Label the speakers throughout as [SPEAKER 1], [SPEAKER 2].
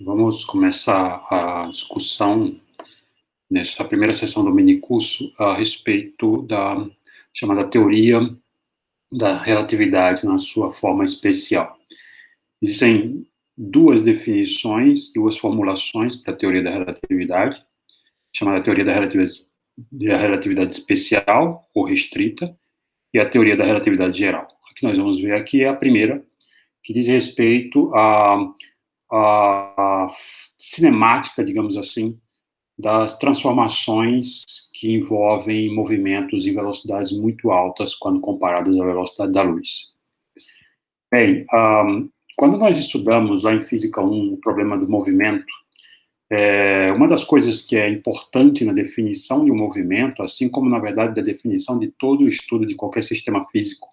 [SPEAKER 1] Vamos começar a discussão nessa primeira sessão do minicurso a respeito da chamada teoria da relatividade na sua forma especial. Existem duas definições, duas formulações para a teoria da relatividade, chamada teoria da relatividade especial ou restrita e a teoria da relatividade geral. A que nós vamos ver aqui é a primeira, que diz respeito à cinemática, digamos assim, das transformações que envolvem movimentos em velocidades muito altas quando comparadas à velocidade da luz. Bem, quando nós estudamos lá em Física 1 o problema do movimento, uma das coisas que é importante na definição de um movimento, assim como, na verdade, da definição de todo o estudo de qualquer sistema físico,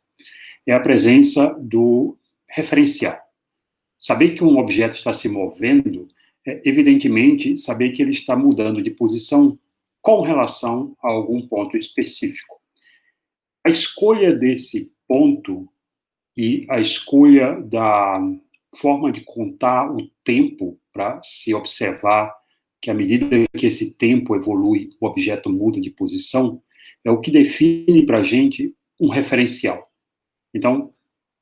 [SPEAKER 1] é a presença do referencial. Saber que um objeto está se movendo é, evidentemente, saber que ele está mudando de posição com relação a algum ponto específico. A escolha desse ponto e a escolha da forma de contar o tempo para se observar que, à medida que esse tempo evolui, o objeto muda de posição, é o que define para a gente um referencial. Então,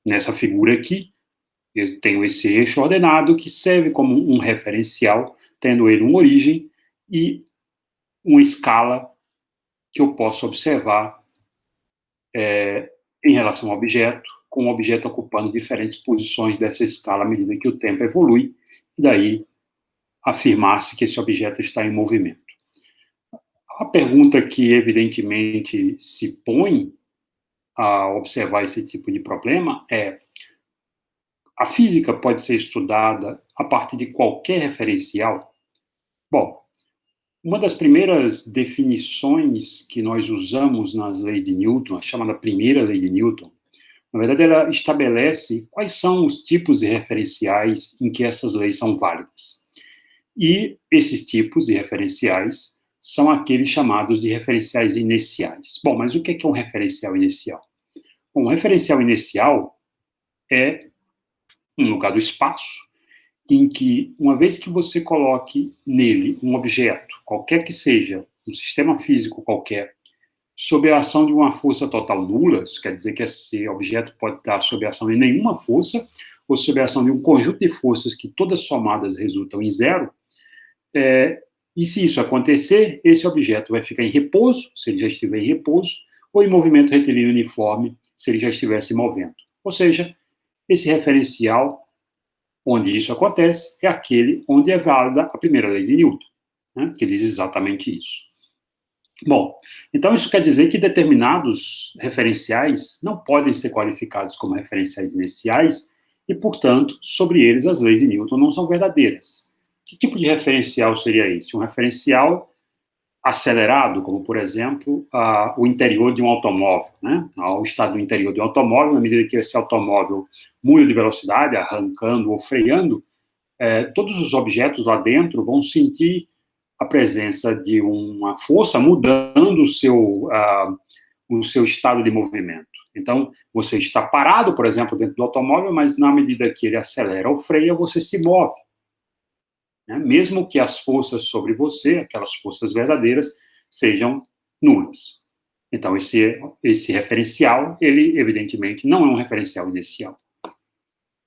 [SPEAKER 1] nessa figura aqui, eu tenho esse eixo ordenado que serve como um referencial, tendo ele uma origem e uma escala que eu posso observar em relação ao objeto, com o objeto ocupando diferentes posições dessa escala à medida que o tempo evolui, e daí afirmar-se que esse objeto está em movimento. A pergunta que, evidentemente, se põe a observar esse tipo de problema é: a física pode ser estudada a partir de qualquer referencial? Bom, uma das primeiras definições que nós usamos nas leis de Newton, a chamada primeira lei de Newton, na verdade ela estabelece quais são os tipos de referenciais em que essas leis são válidas. E esses tipos de referenciais são aqueles chamados de referenciais iniciais. Bom, mas o que é um referencial inicial? Bom, um referencial inicial é um lugar do espaço em que, uma vez que você coloque nele um objeto, qualquer que seja, um sistema físico qualquer, sob a ação de uma força total nula, isso quer dizer que esse objeto pode estar sob a ação de nenhuma força, ou sob a ação de um conjunto de forças que todas somadas resultam em zero, e se isso acontecer, esse objeto vai ficar em repouso, se ele já estiver em repouso, ou em movimento retilíneo uniforme, se ele já estiver se movendo. Ou seja, esse referencial onde isso acontece é aquele onde é válida a primeira lei de Newton, né, que diz exatamente isso. Bom, então isso quer dizer que determinados referenciais não podem ser qualificados como referenciais iniciais e, portanto, sobre eles as leis de Newton não são verdadeiras. Que tipo de referencial seria esse? Um referencial acelerado, como, por exemplo, o interior de um automóvel, né? O estado do interior de um automóvel, na medida que esse automóvel muda de velocidade, arrancando ou freando, todos os objetos lá dentro vão sentir a presença de uma força mudando o seu estado de movimento. Então, você está parado, por exemplo, dentro do automóvel, mas na medida que ele acelera ou freia, você se move. Né? Mesmo que as forças sobre você, aquelas forças verdadeiras, sejam nulas. Então, esse referencial, ele, evidentemente, não é um referencial inicial.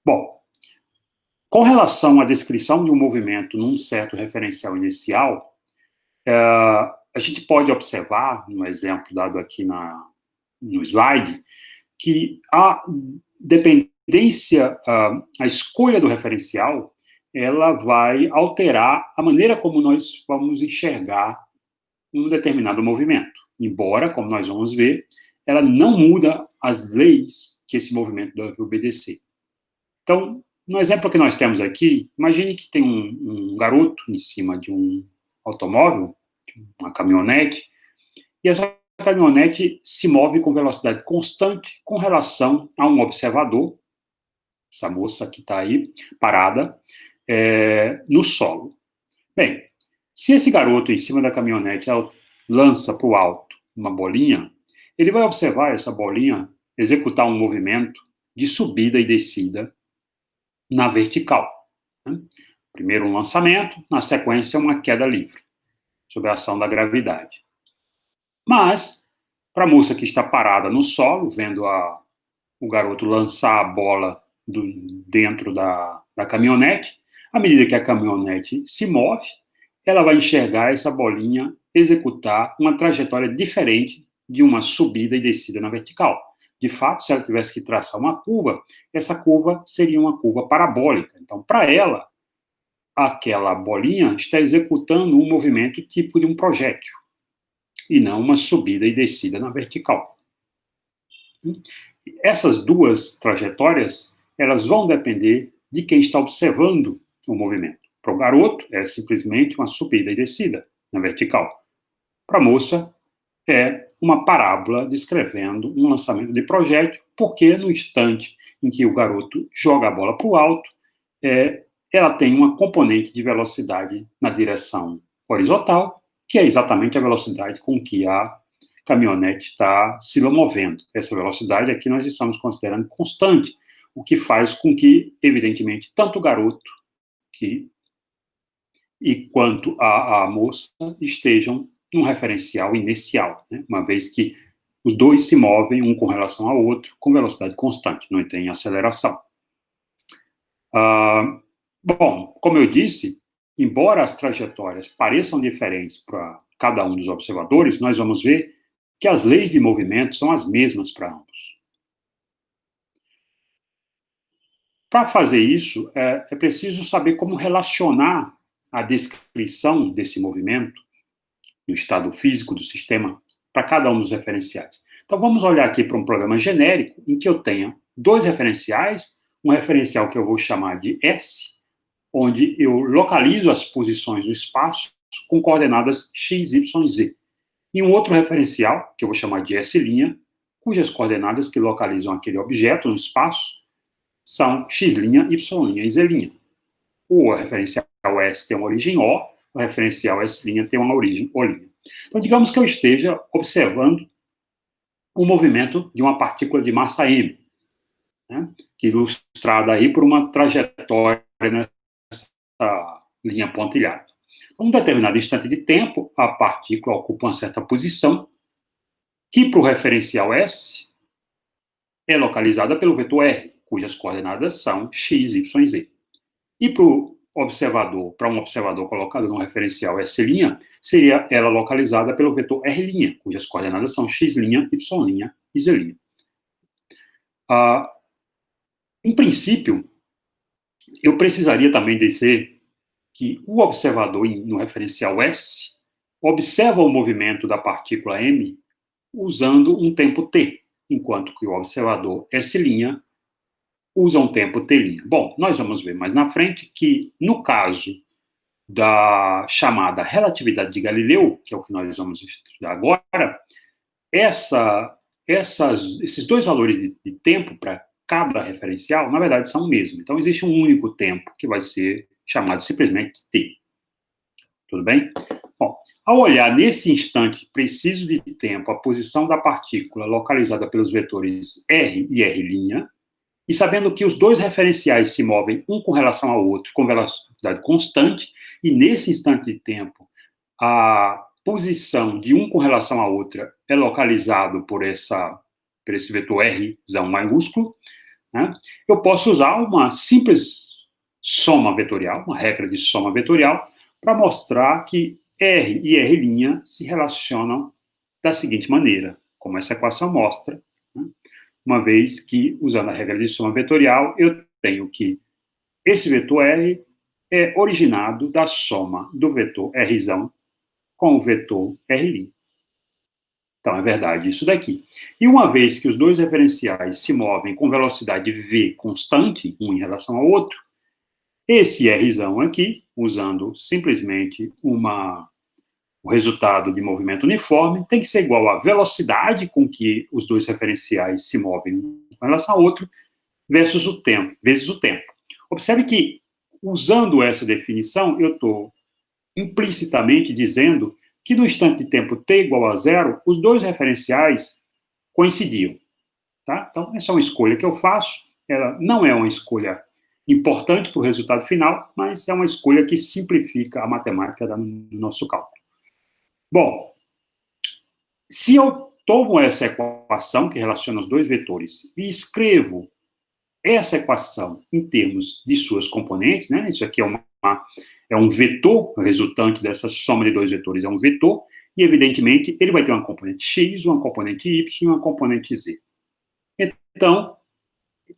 [SPEAKER 1] Bom, com relação à descrição de um movimento num certo referencial inicial, a gente pode observar, no exemplo dado aqui no slide, que a dependência, a escolha do referencial, ela vai alterar a maneira como nós vamos enxergar um determinado movimento. Embora, como nós vamos ver, ela não muda as leis que esse movimento deve obedecer. Então, no exemplo que nós temos aqui, imagine que tem um garoto em cima de um automóvel, uma caminhonete, e essa caminhonete se move com velocidade constante com relação a um observador, essa moça que está aí, parada, no solo. Bem, se esse garoto em cima da caminhonete lança para o alto uma bolinha, ele vai observar essa bolinha executar um movimento de subida e descida na vertical. Né? Primeiro um lançamento, na sequência uma queda livre, sob a ação da gravidade. Mas, para a moça que está parada no solo, vendo o garoto lançar a bola dentro da caminhonete, à medida que a caminhonete se move, ela vai enxergar essa bolinha executar uma trajetória diferente de uma subida e descida na vertical. De fato, se ela tivesse que traçar uma curva, essa curva seria uma curva parabólica. Então, para ela, aquela bolinha está executando um movimento tipo de um projétil, e não uma subida e descida na vertical. Essas duas trajetórias, elas vão depender de quem está observando o movimento. Para o garoto, é simplesmente uma subida e descida na vertical. Para a moça, é uma parábola descrevendo um lançamento de projétil, porque no instante em que o garoto joga a bola para o alto, ela tem uma componente de velocidade na direção horizontal, que é exatamente a velocidade com que a caminhonete está se lomovendo. Essa velocidade aqui nós estamos considerando constante, o que faz com que, evidentemente, tanto o garoto quanto a moça estejam num referencial inicial, né? Uma vez que os dois se movem um com relação ao outro com velocidade constante, não tem aceleração. Bom, como eu disse, embora as trajetórias pareçam diferentes para cada um dos observadores, nós vamos ver que as leis de movimento são as mesmas para ambos. Para fazer isso, é preciso saber como relacionar a descrição desse movimento no estado físico do sistema para cada um dos referenciais. Então, vamos olhar aqui para um problema genérico em que eu tenha dois referenciais, um referencial que eu vou chamar de S, onde eu localizo as posições do espaço com coordenadas x, y, z. E um outro referencial, que eu vou chamar de S', cujas coordenadas que localizam aquele objeto no espaço são x', y' e z'. O referencial S tem uma origem O, o referencial S' tem uma origem O'. Então, digamos que eu esteja observando o movimento de uma partícula de massa M, né, que é ilustrada aí por uma trajetória nessa linha pontilhada. Em um determinado instante de tempo, a partícula ocupa uma certa posição, que para o referencial S é localizada pelo vetor R, cujas coordenadas são x, y, z. E para um observador colocado no referencial S', seria ela localizada pelo vetor R', cujas coordenadas são x', y' e z'. Em princípio, eu precisaria também dizer que o observador no referencial S observa o movimento da partícula M usando um tempo t, enquanto que o observador S' usa um tempo t'. Bom, nós vamos ver mais na frente que, no caso da chamada relatividade de Galileu, que é o que nós vamos estudar agora, esses dois valores de tempo para cada referencial, na verdade, são o mesmo. Então, existe um único tempo que vai ser chamado simplesmente t. Tudo bem? Bom, ao olhar nesse instante preciso de tempo a posição da partícula localizada pelos vetores R e R', e sabendo que os dois referenciais se movem um com relação ao outro com velocidade constante, e nesse instante de tempo a posição de um com relação à outra é localizado por esse vetor Rzão maiúsculo, né, eu posso usar uma simples soma vetorial, uma regra de soma vetorial, para mostrar que R e R' se relacionam da seguinte maneira, como essa equação mostra, né, uma vez que, usando a regra de soma vetorial, eu tenho que esse vetor R é originado da soma do vetor Rzão com o vetor R'. Então, é verdade isso daqui. E uma vez que os dois referenciais se movem com velocidade v constante, um em relação ao outro, esse Rzão aqui, usando simplesmente o resultado de movimento uniforme, tem que ser igual à velocidade com que os dois referenciais se movem com relação ao outro, vezes o tempo. Observe que, usando essa definição, eu estou implicitamente dizendo que no instante de tempo t igual a zero, os dois referenciais coincidiam. Tá? Então, essa é uma escolha que eu faço, ela não é uma escolha importante para o resultado final, mas é uma escolha que simplifica a matemática no nosso cálculo. Bom, se eu tomo essa equação que relaciona os dois vetores e escrevo essa equação em termos de suas componentes, né? Isso aqui é um vetor, o resultante dessa soma de dois vetores é um vetor, e, evidentemente, ele vai ter uma componente x, uma componente y e uma componente z. Então,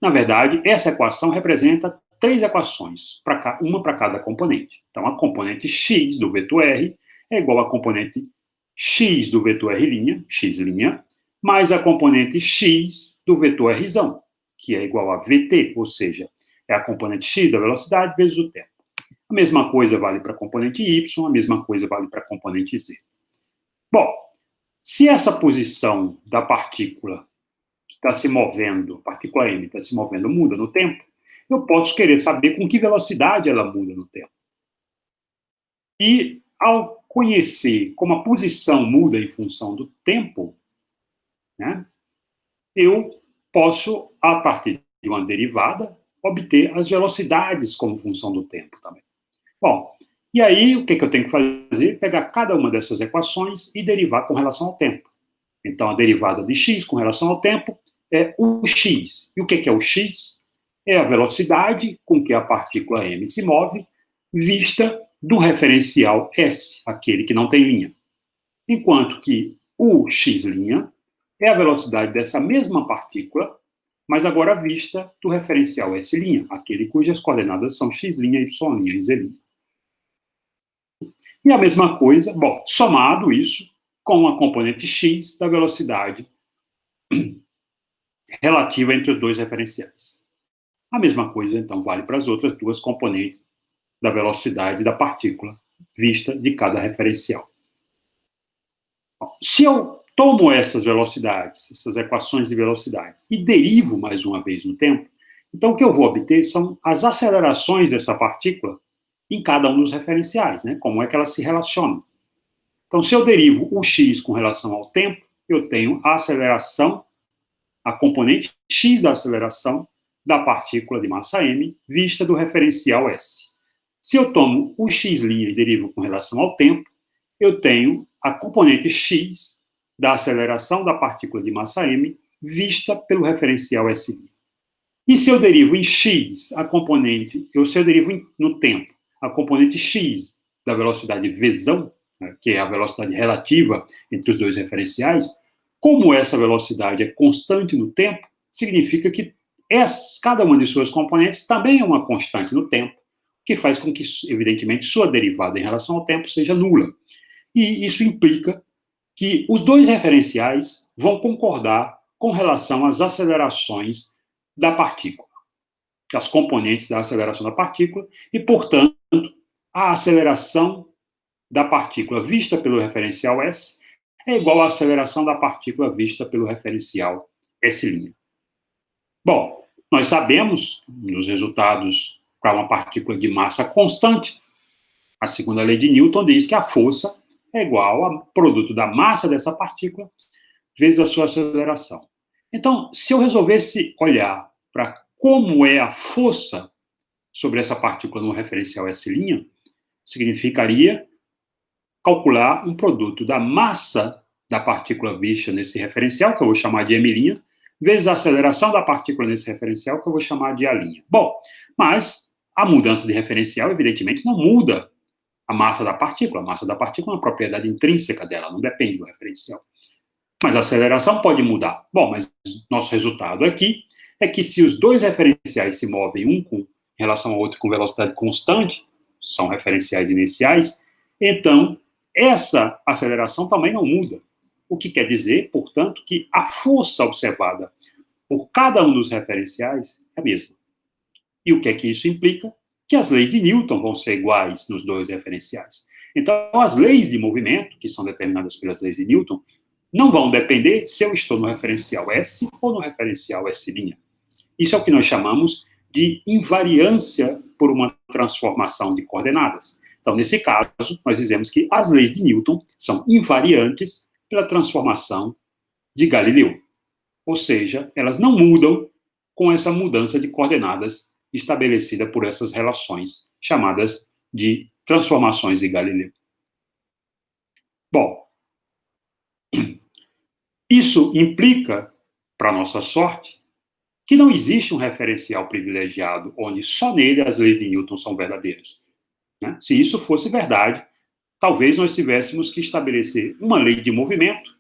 [SPEAKER 1] na verdade, essa equação representa três equações, uma para cada componente. Então, a componente x do vetor r é igual à componente x do vetor r', x', mais a componente x do vetor r', que é igual a vt, ou seja, é a componente x da velocidade vezes o tempo. A mesma coisa vale para a componente y, a mesma coisa vale para a componente z. Bom, se essa posição da partícula que está se movendo, a partícula m está se movendo, muda no tempo, eu posso querer saber com que velocidade ela muda no tempo. E, ao conhecer como a posição muda em função do tempo, né, eu posso, a partir de uma derivada, obter as velocidades como função do tempo também. Bom, e aí o que eu tenho que fazer? Pegar cada uma dessas equações e derivar com relação ao tempo. Então, a derivada de x com relação ao tempo é o x. E o que é o x? É a velocidade com que a partícula m se move, vista do referencial s, aquele que não tem linha. Enquanto que o x' é a velocidade dessa mesma partícula, mas agora vista do referencial s', aquele cujas coordenadas são x', y' e z'. E a mesma coisa, bom, somado isso com a componente x da velocidade relativa entre os dois referenciais. A mesma coisa, então, vale para as outras duas componentes da velocidade da partícula vista de cada referencial. Bom, se eu tomo essas velocidades, essas equações de velocidades, e derivo mais uma vez no tempo, então o que eu vou obter são as acelerações dessa partícula em cada um dos referenciais, né? Como é que elas se relacionam. Então, se eu derivo o x com relação ao tempo, eu tenho a aceleração, a componente x da aceleração da partícula de massa m, vista do referencial s. Se eu tomo o x' e derivo com relação ao tempo, eu tenho a componente x da aceleração da partícula de massa m, vista pelo referencial s'. E se eu derivo em x a componente, se eu derivo no tempo a componente x da velocidade v', né, que é a velocidade relativa entre os dois referenciais, como essa velocidade é constante no tempo, significa que cada uma de suas componentes também é uma constante no tempo, que faz com que, evidentemente, sua derivada em relação ao tempo seja nula. E isso implica que os dois referenciais vão concordar com relação às acelerações da partícula, as componentes da aceleração da partícula, e, portanto, a aceleração da partícula vista pelo referencial s é igual à aceleração da partícula vista pelo referencial s'. Bom, nós sabemos, nos resultados para uma partícula de massa constante, a segunda lei de Newton diz que a força é igual ao produto da massa dessa partícula vezes a sua aceleração. Então, se eu resolvesse olhar para como é a força sobre essa partícula no referencial s', significaria calcular um produto da massa da partícula vista nesse referencial, que eu vou chamar de m', vezes a aceleração da partícula nesse referencial, que eu vou chamar de a'. Bom, mas a mudança de referencial, evidentemente, não muda a massa da partícula. A massa da partícula é uma propriedade intrínseca dela, não depende do referencial. Mas a aceleração pode mudar. Bom, mas nosso resultado aqui é que se os dois referenciais se movem um em relação ao outro com velocidade constante, são referenciais iniciais, então essa aceleração também não muda. O que quer dizer, portanto, que a força observada por cada um dos referenciais é a mesma. E o que é que isso implica? Que as leis de Newton vão ser iguais nos dois referenciais. Então, as leis de movimento, que são determinadas pelas leis de Newton, não vão depender se eu estou no referencial S ou no referencial S'. Isso é o que nós chamamos de invariância por uma transformação de coordenadas. Então, nesse caso, nós dizemos que as leis de Newton são invariantes pela transformação de Galileu. Ou seja, elas não mudam com essa mudança de coordenadas estabelecida por essas relações, chamadas de transformações de Galileu. Bom, isso implica, para nossa sorte, que não existe um referencial privilegiado onde só nele as leis de Newton são verdadeiras. Né? Se isso fosse verdade, talvez nós tivéssemos que estabelecer uma lei de movimento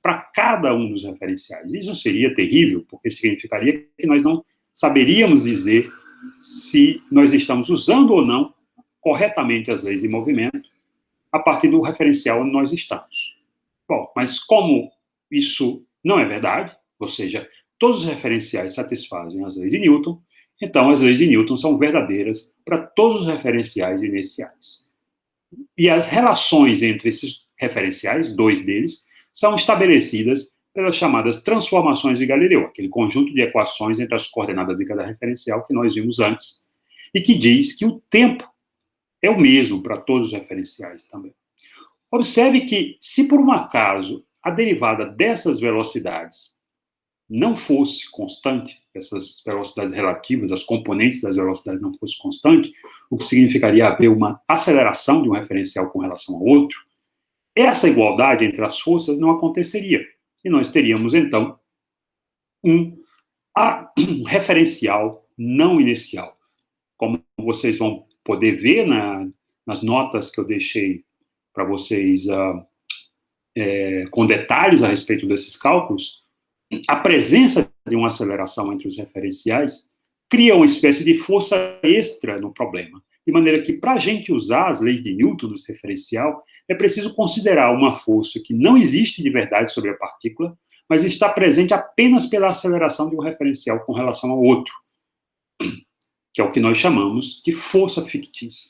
[SPEAKER 1] para cada um dos referenciais. Isso seria terrível, porque significaria que nós não saberíamos dizer se nós estamos usando ou não corretamente as leis de movimento a partir do referencial onde nós estamos. Bom, mas como isso não é verdade, ou seja, todos os referenciais satisfazem as leis de Newton, então as leis de Newton são verdadeiras para todos os referenciais iniciais. E as relações entre esses referenciais, dois deles, são estabelecidas pelas chamadas transformações de Galileu, aquele conjunto de equações entre as coordenadas de cada referencial que nós vimos antes, e que diz que o tempo é o mesmo para todos os referenciais também. Observe que, se por um acaso a derivada dessas velocidades não fosse constante, essas velocidades relativas, as componentes das velocidades não fossem constantes, o que significaria haver uma aceleração de um referencial com relação ao outro, essa igualdade entre as forças não aconteceria. E nós teríamos, então, um referencial não inicial. Como vocês vão poder ver nas notas que eu deixei para vocês com detalhes a respeito desses cálculos, a presença de uma aceleração entre os referenciais cria uma espécie de força extra no problema, de maneira que, para a gente usar as leis de Newton nesse referencial, é preciso considerar uma força que não existe de verdade sobre a partícula, mas está presente apenas pela aceleração de um referencial com relação ao outro, que é o que nós chamamos de força fictícia.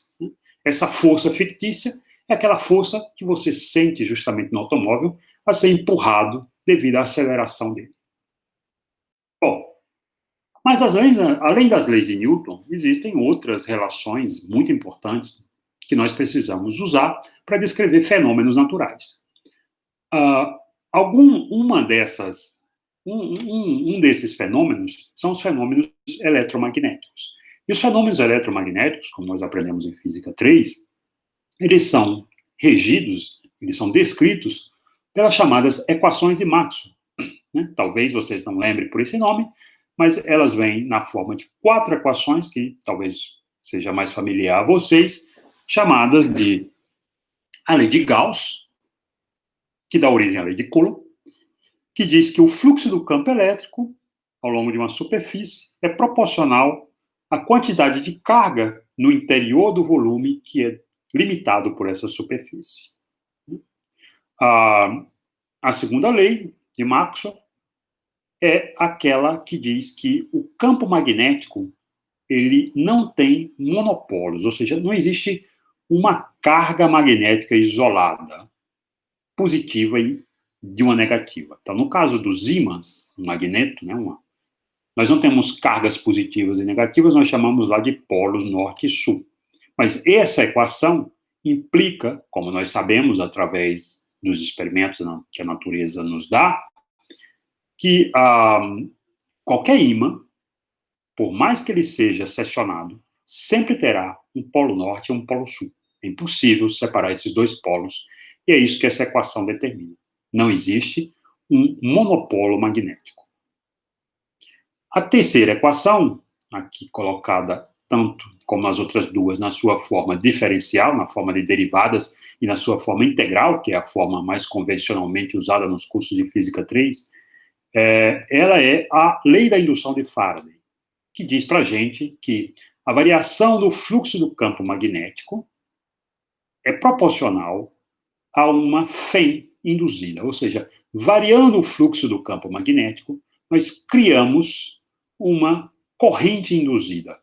[SPEAKER 1] Essa força fictícia é aquela força que você sente justamente no automóvel a ser empurrado devido à aceleração dele. Bom, mas além das leis de Newton, existem outras relações muito importantes que nós precisamos usar para descrever fenômenos naturais. Um desses fenômenos são os fenômenos eletromagnéticos. E os fenômenos eletromagnéticos, como nós aprendemos em Física 3, eles são regidos, eles são descritos pelas chamadas equações de Maxwell. Né? Talvez vocês não lembrem por esse nome, mas elas vêm na forma de 4 equações, que talvez seja mais familiar a vocês, chamadas de a lei de Gauss, que dá origem à lei de Coulomb, que diz que o fluxo do campo elétrico ao longo de uma superfície é proporcional à quantidade de carga no interior do volume que é limitado por essa superfície. A segunda lei de Maxwell é aquela que diz que o campo magnético ele não tem monopolos, ou seja, não existe uma carga magnética isolada, positiva e de uma negativa. Então, no caso dos ímãs, um magneto, né, nós não temos cargas positivas e negativas, nós chamamos lá de polos norte e sul. Mas essa equação implica, como nós sabemos através dos experimentos que a natureza nos dá, que qualquer ímã, por mais que ele seja secionado, sempre terá um polo norte e um polo sul. É impossível separar esses dois polos, e é isso que essa equação determina. Não existe um monopolo magnético. A terceira equação, aqui colocada tanto como as outras duas na sua forma diferencial, na forma de derivadas, e na sua forma integral, que é a forma mais convencionalmente usada nos cursos de Física 3, ela é a lei da indução de Faraday, que diz para a gente que a variação do fluxo do campo magnético é proporcional a uma FEM induzida, ou seja, variando o fluxo do campo magnético, nós criamos uma corrente induzida,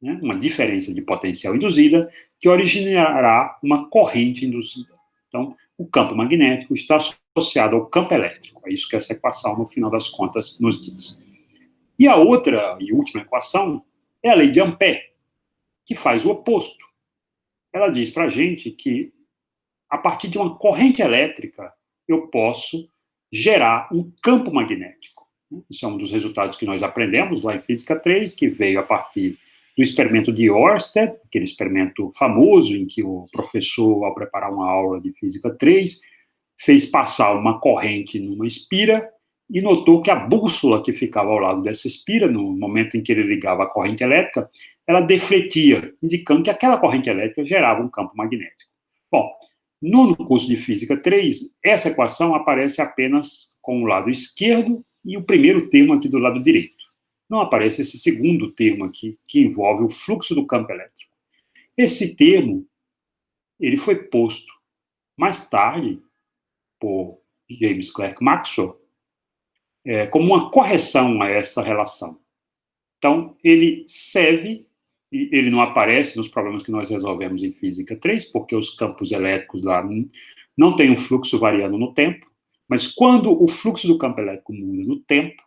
[SPEAKER 1] né? Uma diferença de potencial induzida que originará uma corrente induzida. Então, o campo magnético está associado ao campo elétrico. É isso que essa equação, no final das contas, nos diz. E a outra e última equação é a lei de Ampère, que faz o oposto. Ela diz para a gente que, a partir de uma corrente elétrica, eu posso gerar um campo magnético. Isso é um dos resultados que nós aprendemos lá em Física 3, que veio a partir do experimento de Ørsted, aquele experimento famoso em que o professor, ao preparar uma aula de Física 3, fez passar uma corrente numa espira e notou que a bússola que ficava ao lado dessa espira, no momento em que ele ligava a corrente elétrica, ela defletia, indicando que aquela corrente elétrica gerava um campo magnético. Bom, no curso de Física 3, essa equação aparece apenas com o lado esquerdo e o primeiro termo aqui do lado direito. Não aparece esse segundo termo aqui, que envolve o fluxo do campo elétrico. Esse termo, ele foi posto mais tarde por James Clerk Maxwell como uma correção a essa relação. Então, ele serve, e ele não aparece nos problemas que nós resolvemos em Física 3, porque os campos elétricos lá não têm um fluxo variando no tempo, mas quando o fluxo do campo elétrico muda no tempo,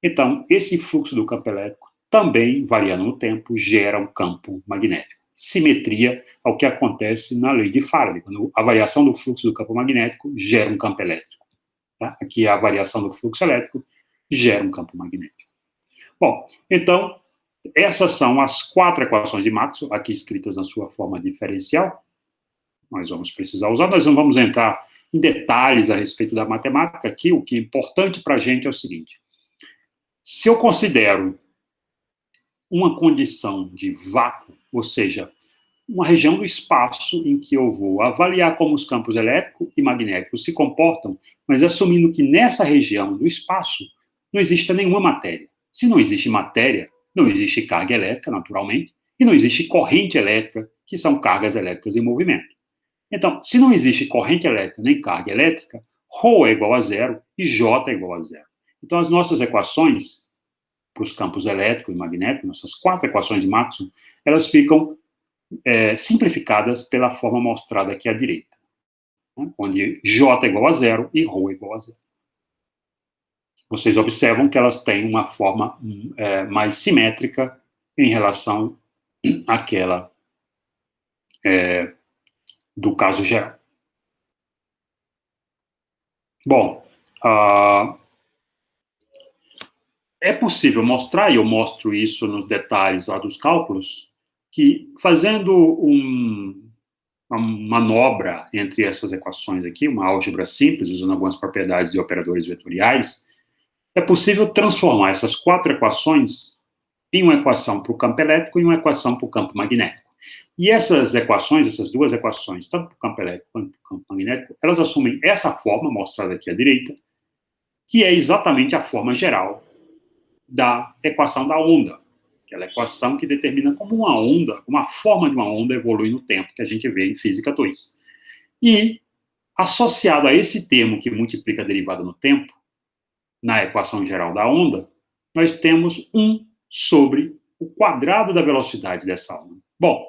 [SPEAKER 1] então, esse fluxo do campo elétrico, também variando no tempo, gera um campo magnético. Simetria ao que acontece na lei de Faraday, quando a variação do fluxo do campo magnético gera um campo elétrico. Tá? Aqui a variação do fluxo elétrico gera um campo magnético. Bom, então, essas são as 4 equações de Maxwell, aqui escritas na sua forma diferencial. Nós vamos precisar usar, nós não vamos entrar em detalhes a respeito da matemática aqui, o que é importante para a gente é o seguinte: se eu considero uma condição de vácuo, ou seja, uma região do espaço em que eu vou avaliar como os campos elétrico e magnético se comportam, mas assumindo que nessa região do espaço não existe nenhuma matéria. Se não existe matéria, não existe carga elétrica, naturalmente, e não existe corrente elétrica, que são cargas elétricas em movimento. Então, se não existe corrente elétrica nem carga elétrica, ρ é igual a zero e J é igual a zero. Então, as nossas equações para os campos elétrico e magnético, nossas 4 equações de Maxwell, elas ficam simplificadas pela forma mostrada aqui à direita, né, onde J é igual a zero e ρ é igual a zero. Vocês observam que elas têm uma forma mais simétrica em relação àquela do caso geral. Bom, é possível mostrar, e eu mostro isso nos detalhes lá dos cálculos, que fazendo uma manobra entre essas equações aqui, uma álgebra simples, usando algumas propriedades de operadores vetoriais, é possível transformar essas 4 equações em uma equação para o campo elétrico e uma equação para o campo magnético. E essas equações, essas 2 equações, tanto para o campo elétrico quanto para o campo magnético, elas assumem essa forma, mostrada aqui à direita, que é exatamente a forma geral da equação da onda, aquela equação que determina como uma onda, uma forma de uma onda evolui no tempo, que a gente vê em Física 2. E, associado a esse termo que multiplica a derivada no tempo, na equação geral da onda, nós temos 1 sobre o quadrado da velocidade dessa onda. Bom,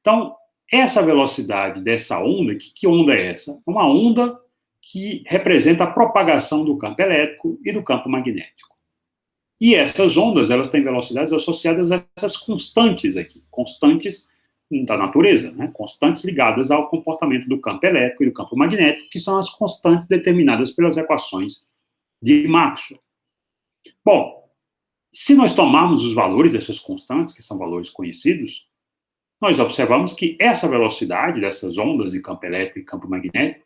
[SPEAKER 1] então, essa velocidade dessa onda, que onda é essa? É uma onda que representa a propagação do campo elétrico e do campo magnético. E essas ondas, elas têm velocidades associadas a essas constantes aqui, constantes da natureza, né? Constantes ligadas ao comportamento do campo elétrico e do campo magnético, que são as constantes determinadas pelas equações de Maxwell. Bom, se nós tomarmos os valores dessas constantes, que são valores conhecidos, nós observamos que essa velocidade dessas ondas de campo elétrico e campo magnético,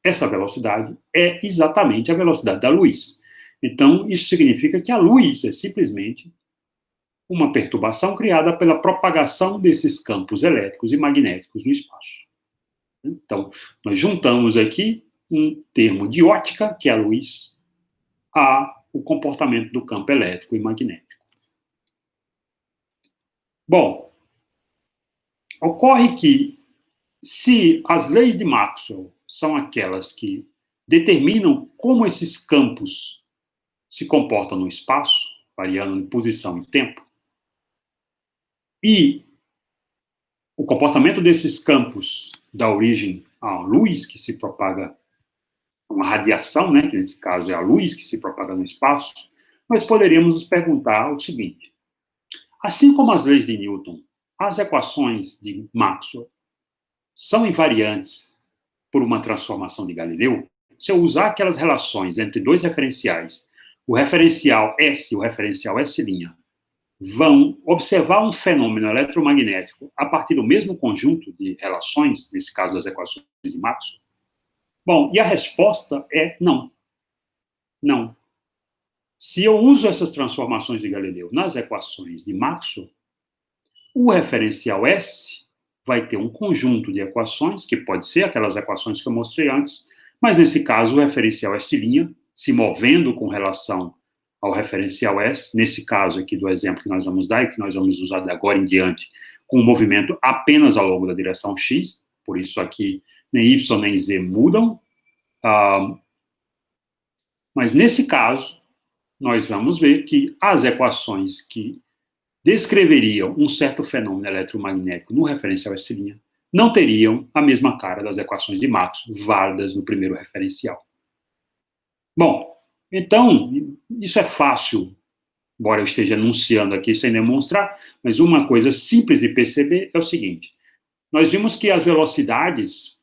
[SPEAKER 1] essa velocidade é exatamente a velocidade da luz. Então, isso significa que a luz é simplesmente uma perturbação criada pela propagação desses campos elétricos e magnéticos no espaço. Então, nós juntamos aqui um termo de ótica, que é a luz, ao comportamento do campo elétrico e magnético. Bom, ocorre que, se as leis de Maxwell são aquelas que determinam como esses campos se comportam no espaço, variando em posição e tempo, e o comportamento desses campos dá origem à luz que se propaga, uma radiação, né, que nesse caso é a luz que se propaga no espaço, nós poderíamos nos perguntar o seguinte: assim como as leis de Newton, as equações de Maxwell são invariantes por uma transformação de Galileu, se eu usar aquelas relações entre 2 referenciais, o referencial S e o referencial S', vão observar um fenômeno eletromagnético a partir do mesmo conjunto de relações, nesse caso das equações de Maxwell? Bom, e a resposta é não. Não. Se eu uso essas transformações de Galileu nas equações de Maxwell, o referencial S vai ter um conjunto de equações, que pode ser aquelas equações que eu mostrei antes, mas nesse caso o referencial S' se movendo com relação ao referencial S, nesse caso aqui do exemplo que nós vamos dar e que nós vamos usar de agora em diante, com o movimento apenas ao longo da direção X, por isso aqui nem Y nem Z mudam, mas nesse caso, nós vamos ver que as equações que descreveriam um certo fenômeno eletromagnético no referencial S' não teriam a mesma cara das equações de Maxwell válidas no primeiro referencial. Bom, então, isso é fácil, embora eu esteja anunciando aqui sem demonstrar, mas uma coisa simples de perceber é o seguinte: nós vimos que as velocidades,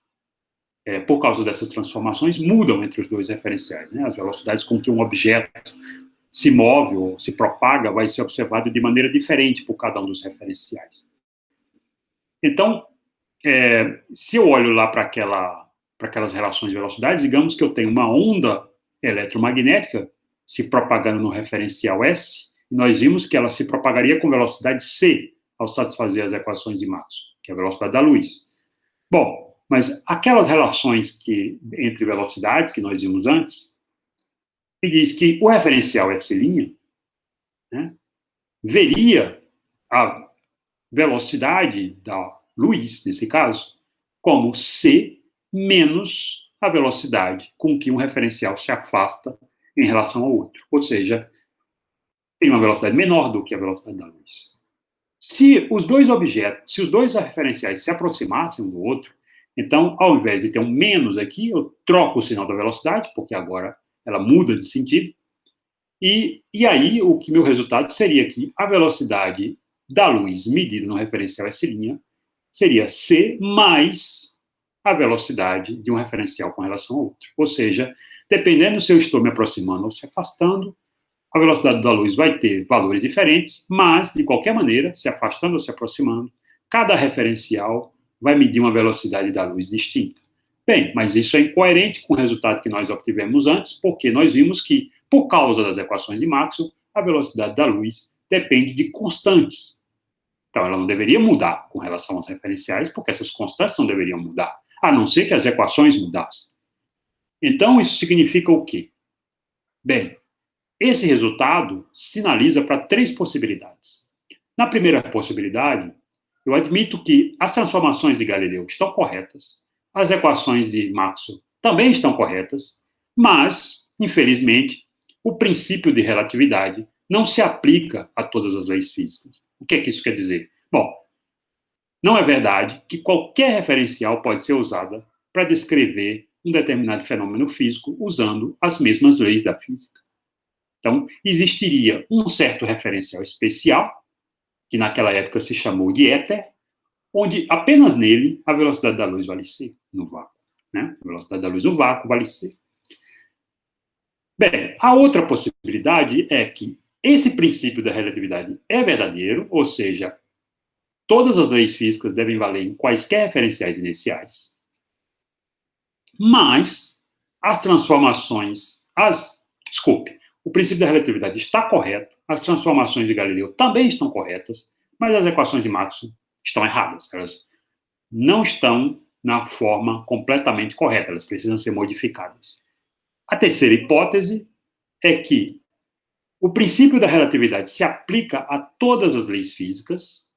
[SPEAKER 1] por causa dessas transformações, mudam entre os dois referenciais, né? As velocidades com que um objeto se move ou se propaga vai ser observado de maneira diferente por cada um dos referenciais. Então, se eu olho lá para aquelas relações de velocidades, digamos que eu tenho uma onda eletromagnética se propagando no referencial S, e nós vimos que ela se propagaria com velocidade c ao satisfazer as equações de Maxwell, que é a velocidade da luz. Bom, mas aquelas relações entre velocidades que nós vimos antes, e diz que o referencial S', né, veria a velocidade da luz, nesse caso, como c menos a velocidade com que um referencial se afasta em relação ao outro. Ou seja, tem uma velocidade menor do que a velocidade da luz. Se os dois referenciais se aproximassem um do outro, então, ao invés de ter um menos aqui, eu troco o sinal da velocidade, porque agora ela muda de sentido, e aí o que meu resultado seria que a velocidade da luz medida no referencial S' seria c mais a velocidade de um referencial com relação ao outro. Ou seja, dependendo se eu estou me aproximando ou se afastando, a velocidade da luz vai ter valores diferentes, mas, de qualquer maneira, se afastando ou se aproximando, cada referencial vai medir uma velocidade da luz distinta. Bem, mas isso é incoerente com o resultado que nós obtivemos antes, porque nós vimos que, por causa das equações de Maxwell, a velocidade da luz depende de constantes. Então, ela não deveria mudar com relação aos referenciais, porque essas constantes não deveriam mudar, a não ser que as equações mudassem. Então, isso significa o quê? Bem, esse resultado sinaliza para 3 possibilidades. Na primeira possibilidade, eu admito que as transformações de Galileu estão corretas, as equações de Maxwell também estão corretas, mas, infelizmente, o princípio de relatividade não se aplica a todas as leis físicas. O que é que isso quer dizer? Bom, não é verdade que qualquer referencial pode ser usada para descrever um determinado fenômeno físico usando as mesmas leis da física. Então, existiria um certo referencial especial, que naquela época se chamou de éter, onde apenas nele a velocidade da luz vale c, no vácuo. Né? A velocidade da luz no vácuo vale c. Bem, a outra possibilidade é que esse princípio da relatividade é verdadeiro, ou seja, todas as leis físicas devem valer em quaisquer referenciais iniciais, mas as transformações, o princípio da relatividade está correto, as transformações de Galileu também estão corretas, mas as equações de Maxwell estão erradas. Elas não estão na forma completamente correta, elas precisam ser modificadas. A terceira hipótese é que o princípio da relatividade se aplica a todas as leis físicas,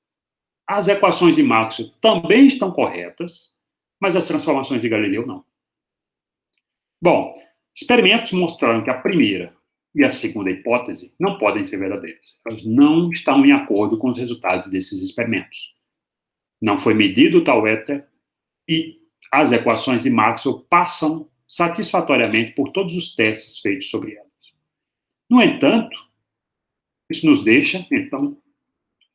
[SPEAKER 1] as equações de Maxwell também estão corretas, mas as transformações de Galileu não. Bom, experimentos mostraram que a primeira e a segunda hipótese não podem ser verdadeiras. Elas não estão em acordo com os resultados desses experimentos. Não foi medido o tal éter e as equações de Maxwell passam satisfatoriamente por todos os testes feitos sobre elas. No entanto, isso nos deixa, então,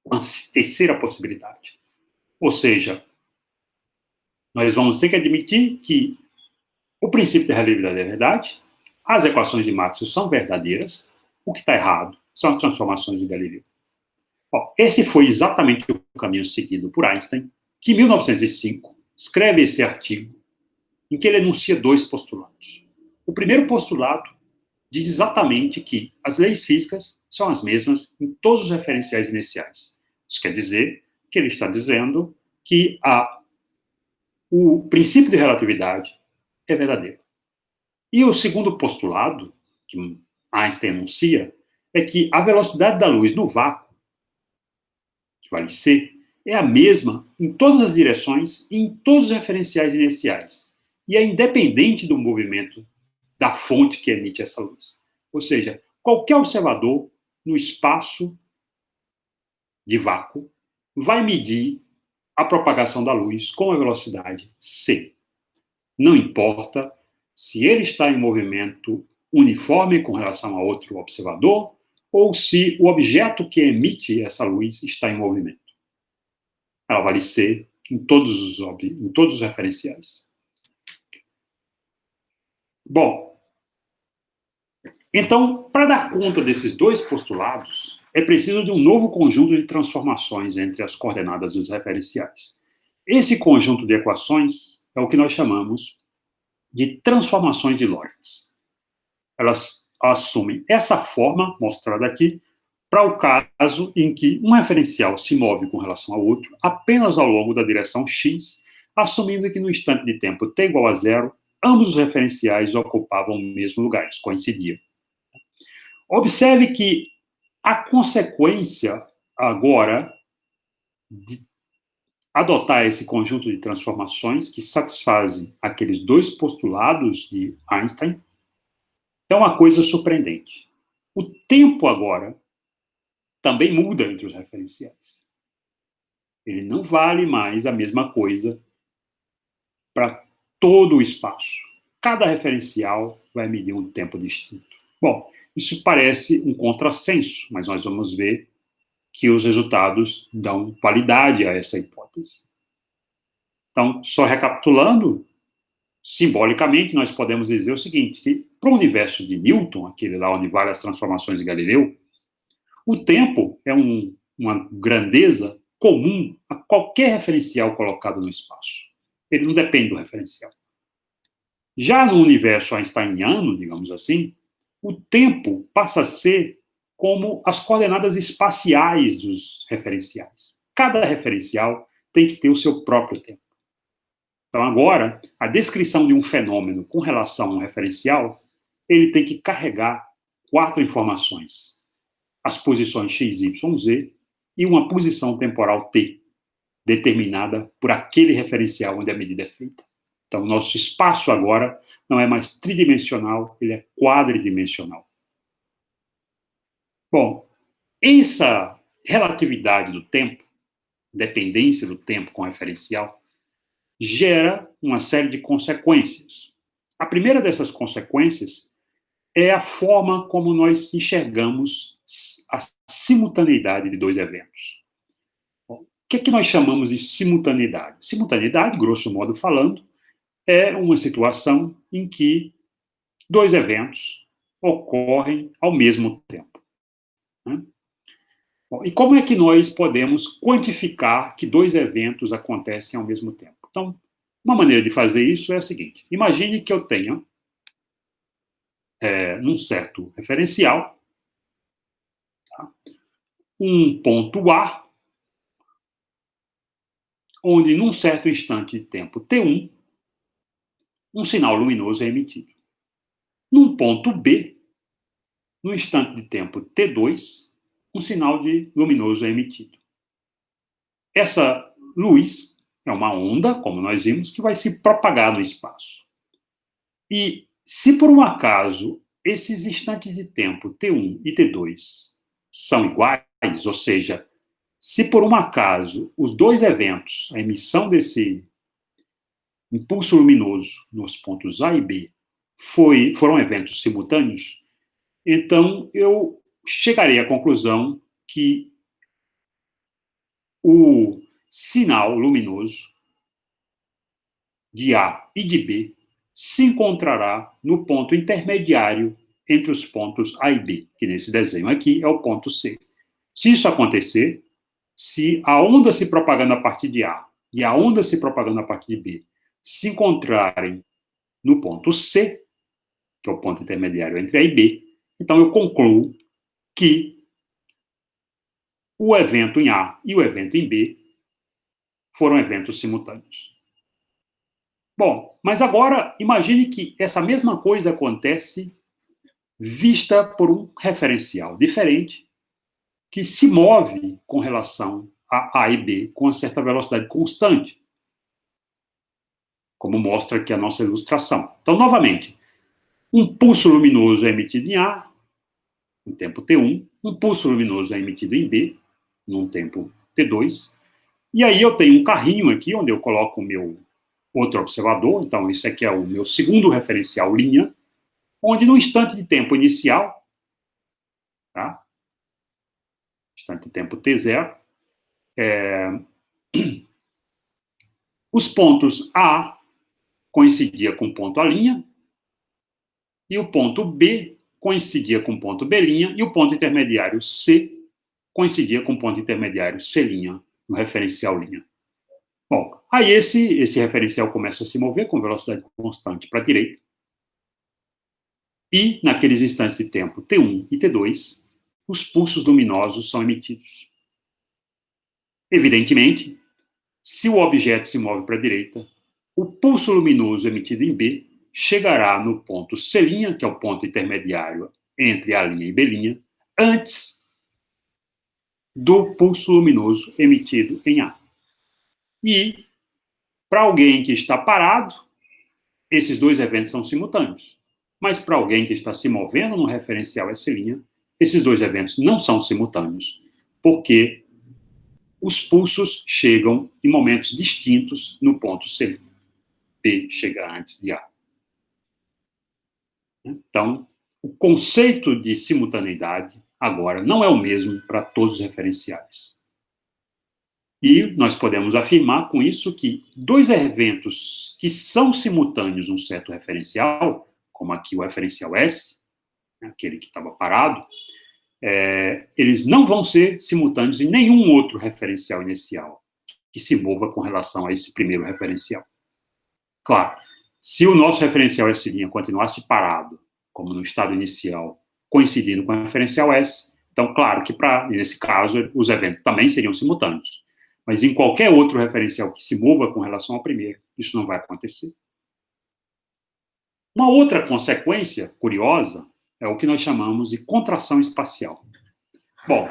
[SPEAKER 1] uma terceira possibilidade. Ou seja, nós vamos ter que admitir que o princípio da relatividade é verdade, as equações de Maxwell são verdadeiras, o que está errado são as transformações de Galileu. Bom, esse foi exatamente o caminho seguido por Einstein, que em 1905 escreve esse artigo em que ele enuncia dois postulados. O primeiro postulado diz exatamente que as leis físicas são as mesmas em todos os referenciais iniciais. Isso quer dizer que ele está dizendo que o princípio de relatividade é verdadeiro. E o segundo postulado, que Einstein enuncia, é que a velocidade da luz no vácuo, que vale c, é a mesma em todas as direções e em todos os referenciais iniciais. E é independente do movimento da fonte que emite essa luz. Ou seja, qualquer observador no espaço de vácuo vai medir a propagação da luz com a velocidade c. Não importa se ele está em movimento uniforme com relação a outro observador ou se o objeto que emite essa luz está em movimento. Ela vale c em todos os referenciais. Bom, então, para dar conta desses dois postulados, é preciso de um novo conjunto de transformações entre as coordenadas dos referenciais. Esse conjunto de equações é o que nós chamamos de transformações de Lorentz. Elas assumem essa forma, mostrada aqui, para o caso em que um referencial se move com relação ao outro apenas ao longo da direção x, assumindo que no instante de tempo t igual a zero, ambos os referenciais ocupavam o mesmo lugar, eles coincidiam. Observe que a consequência agora de adotar esse conjunto de transformações que satisfazem aqueles dois postulados de Einstein é uma coisa surpreendente. O tempo agora também muda entre os referenciais. Ele não vale mais a mesma coisa para todo o espaço. Cada referencial vai medir um tempo distinto. Bom, isso parece um contrassenso, mas nós vamos ver que os resultados dão validade a essa hipótese. Então, só recapitulando, simbolicamente, nós podemos dizer o seguinte, que para o universo de Newton, aquele lá onde vale as transformações de Galileu, o tempo é uma grandeza comum a qualquer referencial colocado no espaço. Ele não depende do referencial. Já no universo einsteiniano, digamos assim, o tempo passa a ser como as coordenadas espaciais dos referenciais. Cada referencial tem que ter o seu próprio tempo. Então, agora, a descrição de um fenômeno com relação a um referencial, ele tem que carregar 4 informações. As posições x, y, z e uma posição temporal t, determinada por aquele referencial onde a medida é feita. Então, o nosso espaço agora não é mais tridimensional, ele é quadridimensional. Bom, essa relatividade do tempo, dependência do tempo com referencial, gera uma série de consequências. A primeira dessas consequências é a forma como nós enxergamos a simultaneidade de dois eventos. Bom, o que é que nós chamamos de simultaneidade? Simultaneidade, grosso modo falando, é uma situação em que dois eventos ocorrem ao mesmo tempo. Né? Bom, e como é que nós podemos quantificar que dois eventos acontecem ao mesmo tempo? Então, uma maneira de fazer isso é a seguinte. Imagine que eu tenha, num certo referencial, tá, um ponto A, onde num certo instante de tempo T1, um sinal luminoso é emitido. Num ponto B, no instante de tempo T2, um sinal luminoso é emitido. Essa luz é uma onda, como nós vimos, que vai se propagar no espaço. E se por um acaso esses instantes de tempo T1 e T2 são iguais, ou seja, se por um acaso os dois eventos, a emissão desse impulso luminoso nos pontos A e B, foram eventos simultâneos, então eu chegarei à conclusão que o sinal luminoso de A e de B se encontrará no ponto intermediário entre os pontos A e B, que nesse desenho aqui é o ponto C. Se isso acontecer, se a onda se propagando a partir de A e a onda se propagando a partir de B se encontrarem no ponto C, que é o ponto intermediário entre A e B, então eu concluo que o evento em A e o evento em B foram eventos simultâneos. Bom, mas agora imagine que essa mesma coisa acontece vista por um referencial diferente que se move com relação a A e B com uma certa velocidade constante, como mostra aqui a nossa ilustração. Então, novamente, um pulso luminoso é emitido em A, em tempo t1, um pulso luminoso é emitido em B, num tempo t2, e aí eu tenho um carrinho aqui, onde eu coloco o meu outro observador, então esse aqui é o meu segundo referencial linha, onde no instante de tempo inicial, tá? Instante de tempo t0, os pontos A coincidia com o ponto A', e o ponto B coincidia com o ponto B', e o ponto intermediário C coincidia com o ponto intermediário C' no referencial linha. Bom, aí esse referencial começa a se mover com velocidade constante para a direita, e naqueles instantes de tempo T1 e T2, os pulsos luminosos são emitidos. Evidentemente, se o objeto se move para a direita, o pulso luminoso emitido em B chegará no ponto C', que é o ponto intermediário entre A' e B', antes do pulso luminoso emitido em A. E, para alguém que está parado, esses dois eventos são simultâneos. Mas para alguém que está se movendo no referencial S', esses dois eventos não são simultâneos, porque os pulsos chegam em momentos distintos no ponto C. B chega antes de A. Então, o conceito de simultaneidade agora não é o mesmo para todos os referenciais. E nós podemos afirmar com isso que dois eventos que são simultâneos num certo referencial, como aqui o referencial S, aquele que estava parado, eles não vão ser simultâneos em nenhum outro referencial inicial que se mova com relação a esse primeiro referencial. Claro, se o nosso referencial S' continuasse parado, como no estado inicial, coincidindo com o referencial S, então, claro que, nesse caso, os eventos também seriam simultâneos. Mas em qualquer outro referencial que se mova com relação ao primeiro, isso não vai acontecer. Uma outra consequência curiosa é o que nós chamamos de contração espacial. Bom,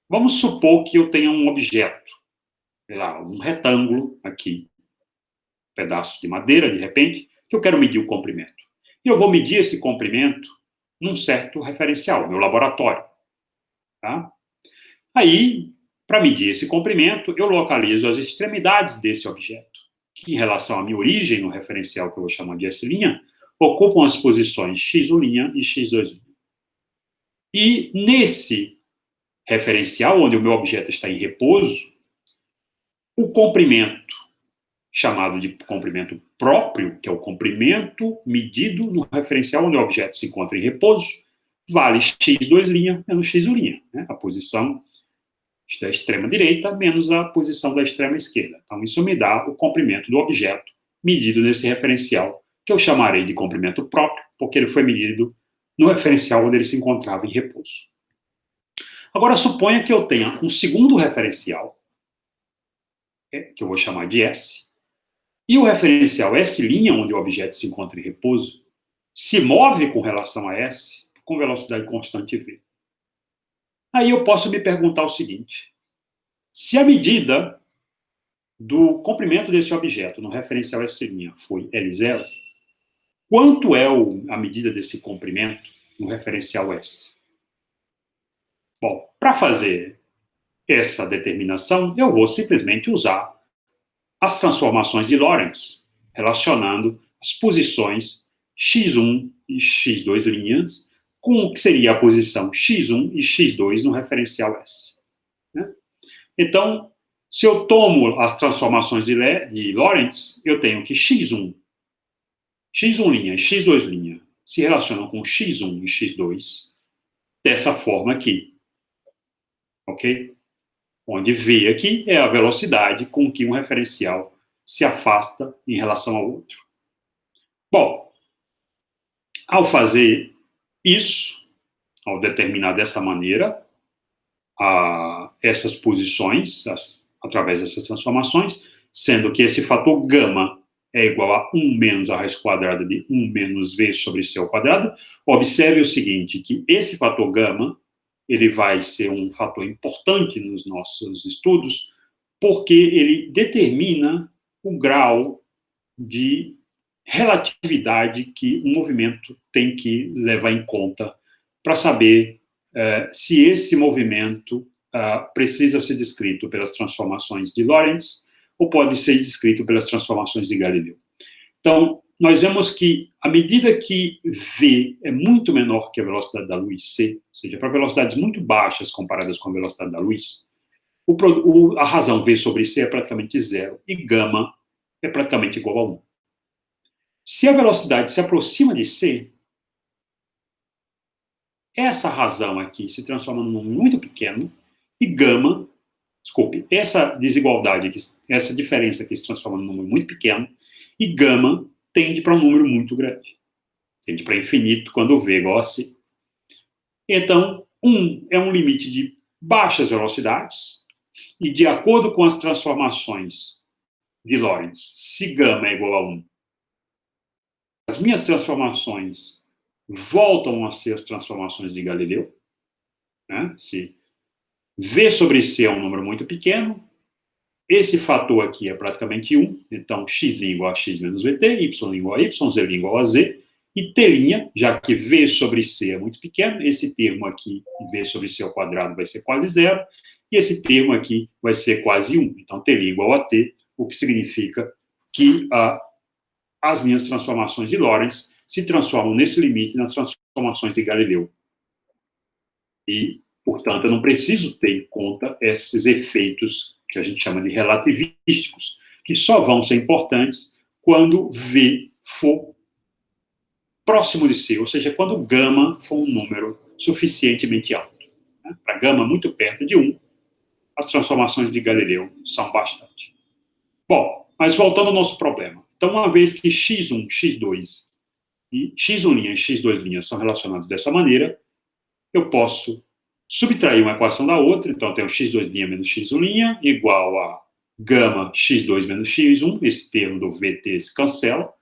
[SPEAKER 1] vamos supor que eu tenha um objeto, sei lá, um retângulo aqui, um pedaço de madeira, de repente, que eu quero medir o comprimento. E eu vou medir esse comprimento num certo referencial, meu laboratório. Tá? Aí, para medir esse comprimento, eu localizo as extremidades desse objeto, que em relação à minha origem, no referencial que eu vou chamar de S', ocupam as posições x1' e x2'. E nesse referencial, onde o meu objeto está em repouso, o comprimento, chamado de comprimento próprio, que é o comprimento medido no referencial onde o objeto se encontra em repouso, vale x2' menos x1', né? A posição da extrema direita menos a posição da extrema esquerda. Então, isso me dá o comprimento do objeto medido nesse referencial, que eu chamarei de comprimento próprio, porque ele foi medido no referencial onde ele se encontrava em repouso. Agora, suponha que eu tenha um segundo referencial, que eu vou chamar de S, e o referencial S', onde o objeto se encontra em repouso, se move com relação a S com velocidade constante v. Aí eu posso me perguntar o seguinte: se a medida do comprimento desse objeto no referencial S' foi L0, quanto é a medida desse comprimento no referencial S? Bom, para fazer essa determinação, eu vou simplesmente usar as transformações de Lorentz, relacionando as posições x1 e x2' com o que seria a posição x1 e x2 no referencial S. Né? Então, se eu tomo as transformações de Lorentz, eu tenho que x1' e x2' se relacionam com x1 e x2 dessa forma aqui. ok? Onde V aqui é a velocidade com que um referencial se afasta em relação ao outro. Bom, ao fazer isso, ao determinar dessa maneira essas posições, através dessas transformações, sendo que esse fator gama é igual a 1 menos a raiz quadrada de 1 menos V sobre C ao quadrado, observe o seguinte, que esse fator gama, ele vai ser um fator importante nos nossos estudos, porque ele determina o grau de relatividade que um movimento tem que levar em conta para saber se esse movimento precisa ser descrito pelas transformações de Lorentz ou pode ser descrito pelas transformações de Galileu. Então, nós vemos que, à medida que V é muito menor que a velocidade da luz, C, ou seja, para velocidades muito baixas comparadas com a velocidade da luz, a razão V sobre C é praticamente zero e gama é praticamente igual a 1. Se a velocidade se aproxima de C, essa razão aqui se transforma num número muito pequeno e gama, desculpe, essa desigualdade aqui, essa diferença aqui se transforma num número muito pequeno e gama tende para um número muito grande. Tende para infinito quando V é igual a C. Então, 1 é um limite de baixas velocidades e de acordo com as transformações de Lorentz, se gama é igual a 1, as minhas transformações voltam a ser as transformações de Galileu, né? Se V sobre C é um número muito pequeno, esse fator aqui é praticamente 1, então x' igual a x menos vt, y igual a y, z igual a z, e t', já que V sobre C é muito pequeno, esse termo aqui, V sobre C ao quadrado, vai ser quase zero, e esse termo aqui vai ser quase 1. Então, t' igual a t, o que significa que as minhas transformações de Lorentz se transformam nesse limite nas transformações de Galileu. E, portanto, eu não preciso ter em conta esses efeitos que a gente chama de relativísticos, que só vão ser importantes quando V for próximo de C, ou seja, quando gama for um número suficientemente alto. Né? Para gama muito perto de 1, as transformações de Galileu são bastante. Bom, mas voltando ao nosso problema. Então, uma vez que x1, x2 e x1' e x2' são relacionados dessa maneira, eu posso subtrair uma equação da outra, então eu tenho x2' menos x1' igual a gama x2 menos x1, esse termo do VT se cancela,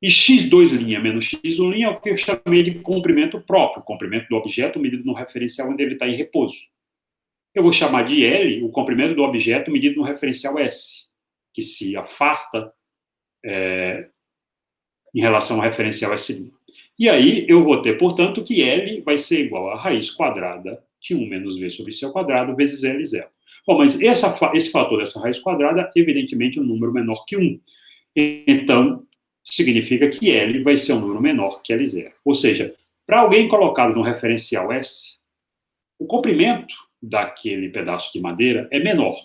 [SPEAKER 1] e x2' menos x1' é o que eu chamei de comprimento próprio, comprimento do objeto medido no referencial onde ele está em repouso. Eu vou chamar de L o comprimento do objeto medido no referencial S, que se afasta em relação ao referencial S'. E aí eu vou ter, portanto, que L vai ser igual a raiz quadrada de 1 menos V sobre C ao quadrado vezes L0. Bom, mas esse fator dessa raiz quadrada, evidentemente, é um número menor que 1. Então, significa que L vai ser um número menor que L0. Ou seja, para alguém colocado no referencial S, o comprimento daquele pedaço de madeira é menor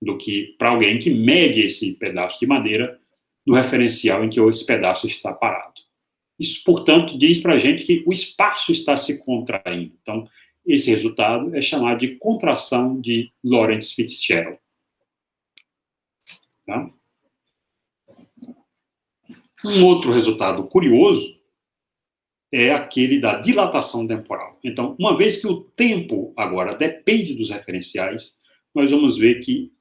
[SPEAKER 1] do que para alguém que mede esse pedaço de madeira no referencial em que esse pedaço está parado. Isso, portanto, diz para a gente que o espaço está se contraindo. Então, esse resultado é chamado de contração de Lorentz-Fitzgerald. Tá? Um outro resultado curioso é aquele da dilatação temporal. Então, uma vez que o tempo agora depende dos referenciais, nós vamos ver que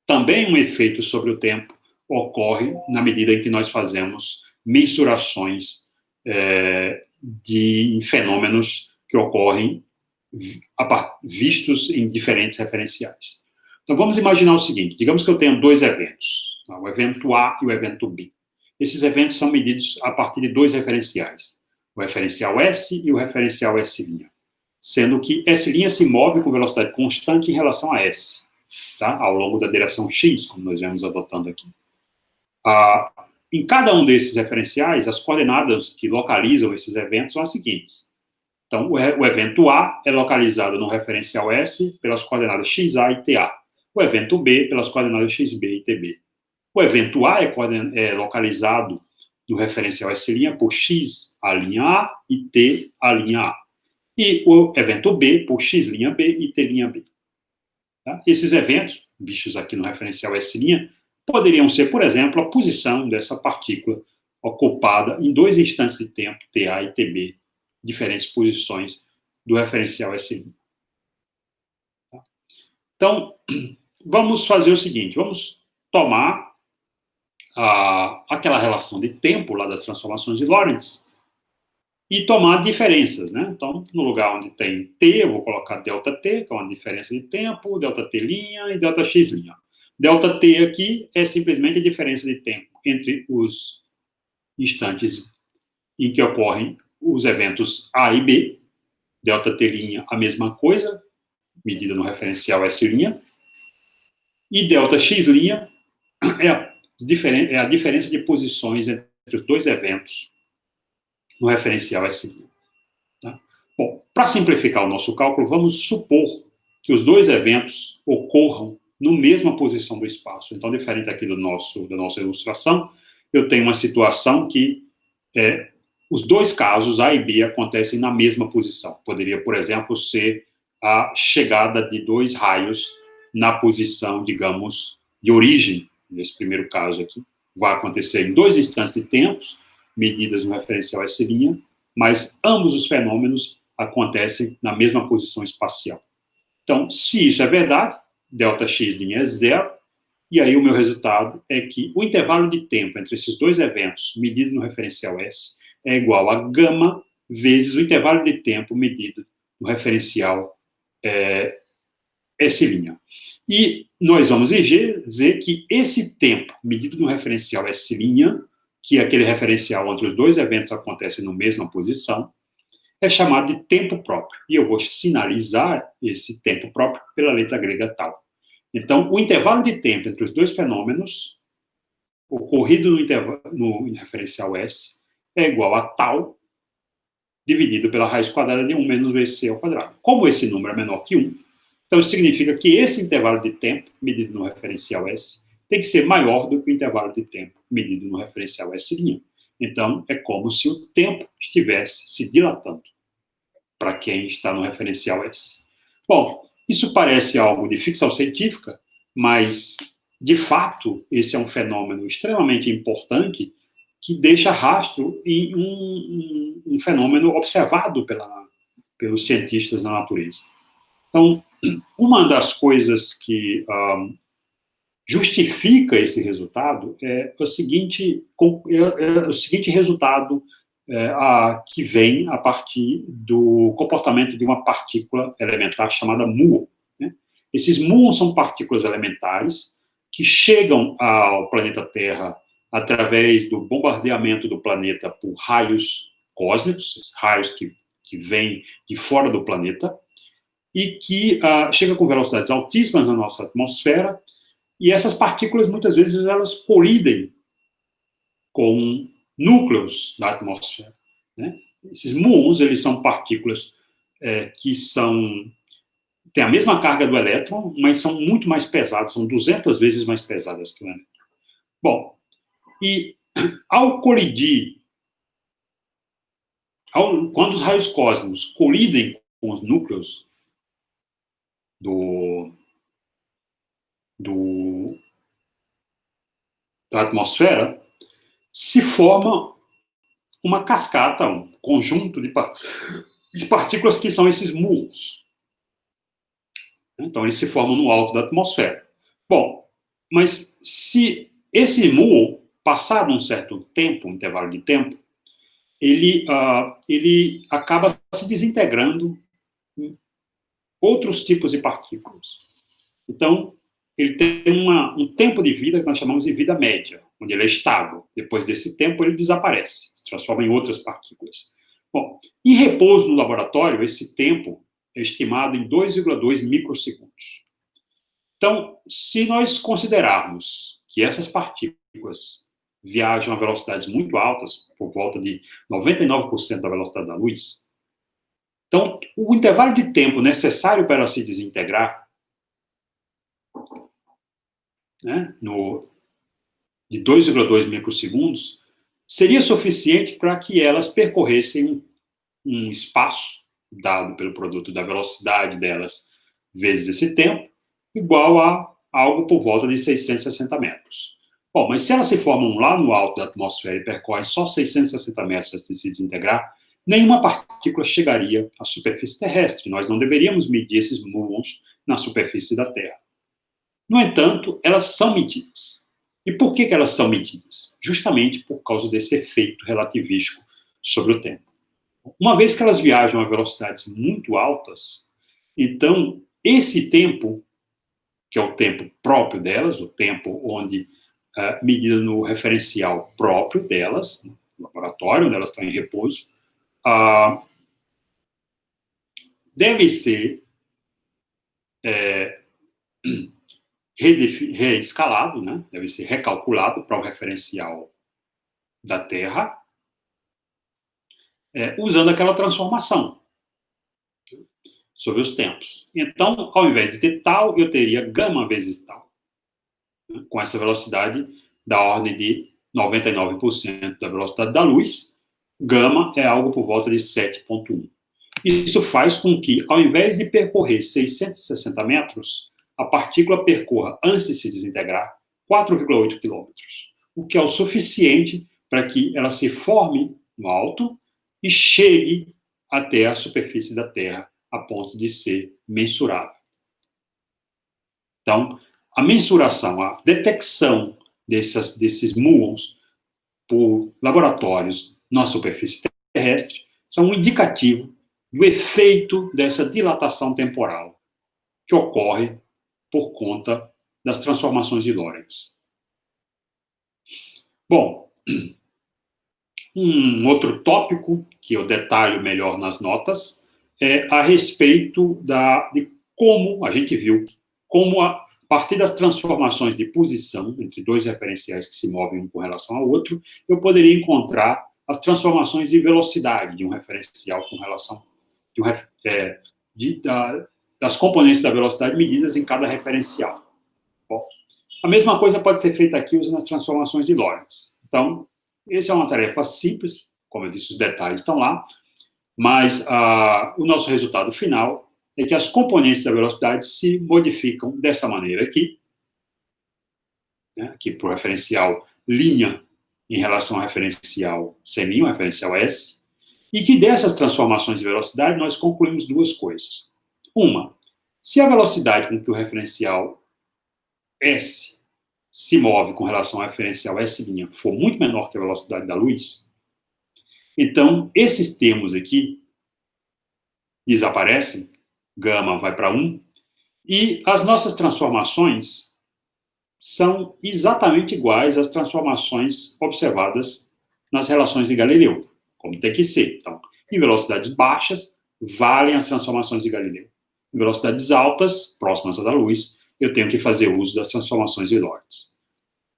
[SPEAKER 1] também um efeito sobre o tempo ocorre na medida em que nós fazemos mensurações de fenômenos que ocorrem vistos em diferentes referenciais. Então, vamos imaginar o seguinte, digamos que eu tenho dois eventos, tá? O evento A e o evento B. Esses eventos são medidos a partir de dois referenciais, o referencial S e o referencial S', sendo que S' se move com velocidade constante em relação a S, tá? Ao longo da direção X, como nós vemos adotando aqui. Em cada um desses referenciais, as coordenadas que localizam esses eventos são as seguintes. Então, o evento A é localizado no referencial S pelas coordenadas XA e TA. O evento B pelas coordenadas XB e TB. O evento A é localizado no referencial S' por X, a linha A, e T, a linha A. e o evento B por x' B e t''B. Tá? Esses eventos, bichos aqui no referencial S', poderiam ser, por exemplo, a posição dessa partícula ocupada em dois instantes de tempo, TA e TB, diferentes posições do referencial S'. Tá? Então, vamos fazer o seguinte, vamos tomar aquela relação de tempo lá das transformações de Lorentz e tomar diferenças, né? Então, no lugar onde tem t, eu vou colocar ΔT, que é uma diferença de tempo, ΔT' e ΔX'. ΔT aqui é simplesmente a diferença de tempo entre os instantes em que ocorrem os eventos A e B. ΔT' a mesma coisa, medida no referencial S'. E ΔX' é a diferença de posições entre os dois eventos no referencial S'. Tá? Bom, para simplificar o nosso cálculo, vamos supor que os dois eventos ocorram na mesma posição do espaço. Então, diferente aqui da nossa ilustração, eu tenho uma situação que os dois casos, A e B, acontecem na mesma posição. Poderia, por exemplo, ser a chegada de dois raios na posição, digamos, de origem, nesse primeiro caso aqui. Vai acontecer em dois instantes de tempo, medidas no referencial S', mas ambos os fenômenos acontecem na mesma posição espacial. Então, se isso é verdade, ΔX' é zero, e aí o meu resultado é que o intervalo de tempo entre esses dois eventos, medido no referencial S, é igual a γ vezes o intervalo de tempo medido no referencial S'. E nós vamos dizer que esse tempo medido no referencial S', que é aquele referencial onde os dois eventos acontecem na mesma posição, é chamado de tempo próprio. E eu vou sinalizar esse tempo próprio pela letra grega tal. Então, o intervalo de tempo entre os dois fenômenos, ocorrido no referencial S, é igual a tal, dividido pela raiz quadrada de 1 menos VC ao quadrado. Como esse número é menor que 1, então isso significa que esse intervalo de tempo, medido no referencial S, tem que ser maior do que o intervalo de tempo medido no referencial S'. Então, é como se o tempo estivesse se dilatando para quem está no referencial S. Bom, isso parece algo de ficção científica, mas, de fato, esse é um fenômeno extremamente importante que deixa rastro em um fenômeno observado pelos cientistas da natureza. Então, uma das coisas que justifica esse resultado é o seguinte resultado que vem a partir do comportamento de uma partícula elementar chamada muon. Né? Esses muons são partículas elementares que chegam ao planeta Terra através do bombardeamento do planeta por raios cósmicos, raios que vêm de fora do planeta, e que chegam com velocidades altíssimas na nossa atmosfera, e essas partículas, muitas vezes, elas colidem com núcleos da atmosfera. Né? Esses muons, eles são partículas que têm a mesma carga do elétron, mas são muito mais pesadas, são 200 vezes mais pesadas que o elétron. Bom, e ao colidir, quando os raios cósmicos colidem com os núcleos da atmosfera, se forma uma cascata, um conjunto de partículas que são esses muons. Então, eles se formam no alto da atmosfera. Bom, mas se esse muon, passado um certo tempo, um intervalo de tempo, ele acaba se desintegrando em outros tipos de partículas. Então, ele tem um tempo de vida que nós chamamos de vida média, onde ele é estável. Depois desse tempo, ele desaparece, se transforma em outras partículas. Bom, em repouso no laboratório, esse tempo é estimado em 2,2 microsegundos. Então, se nós considerarmos que essas partículas viajam a velocidades muito altas, por volta de 99% da velocidade da luz, então, o intervalo de tempo necessário para se desintegrar, né, de 2,2 microsegundos, seria suficiente para que elas percorressem um espaço dado pelo produto da velocidade delas vezes esse tempo, igual a algo por volta de 660 metros. Bom, mas se elas se formam lá no alto da atmosfera e percorrem só 660 metros antes de se desintegrar, nenhuma partícula chegaria à superfície terrestre. Nós não deveríamos medir esses muons na superfície da Terra. No entanto, elas são medidas. E por que elas são medidas? Justamente por causa desse efeito relativístico sobre o tempo. Uma vez que elas viajam a velocidades muito altas, então esse tempo, que é o tempo próprio delas, o tempo onde, medido no referencial próprio delas, no laboratório, onde elas estão em repouso, deve ser reescalado, né? Deve ser recalculado para o referencial da Terra, usando aquela transformação sobre os tempos. Então, ao invés de ter tal, eu teria gama vezes tal, né? Com essa velocidade da ordem de 99% da velocidade da luz, gama é algo por volta de 7,1. Isso faz com que, ao invés de percorrer 660 metros, a partícula percorra, antes de se desintegrar, 4,8 quilômetros, o que é o suficiente para que ela se forme no alto e chegue até a superfície da Terra, a ponto de ser mensurável. Então, a mensuração, a detecção desses muons por laboratórios na superfície terrestre são um indicativo do efeito dessa dilatação temporal que ocorre por conta das transformações de Lorentz. Bom, um outro tópico que eu detalho melhor nas notas é a respeito de como a gente viu, como a partir das transformações de posição entre dois referenciais que se movem um com relação ao outro, eu poderia encontrar as transformações de velocidade de um referencial com relação das componentes da velocidade medidas em cada referencial. Bom, a mesma coisa pode ser feita aqui usando as transformações de Lorentz. Então, essa é uma tarefa simples, como eu disse, os detalhes estão lá, mas o nosso resultado final é que as componentes da velocidade se modificam dessa maneira aqui, né, aqui para o referencial linha em relação ao referencial semi, o referencial S, e que dessas transformações de velocidade nós concluímos duas coisas. Uma, se a velocidade com que o referencial S se move com relação ao referencial S' for muito menor que a velocidade da luz, então esses termos aqui desaparecem, gama vai para 1, e as nossas transformações são exatamente iguais às transformações observadas nas relações de Galileu, como tem que ser. Então, em velocidades baixas, valem as transformações de Galileu. Em velocidades altas, próximas à da luz, eu tenho que fazer uso das transformações de Lorentz.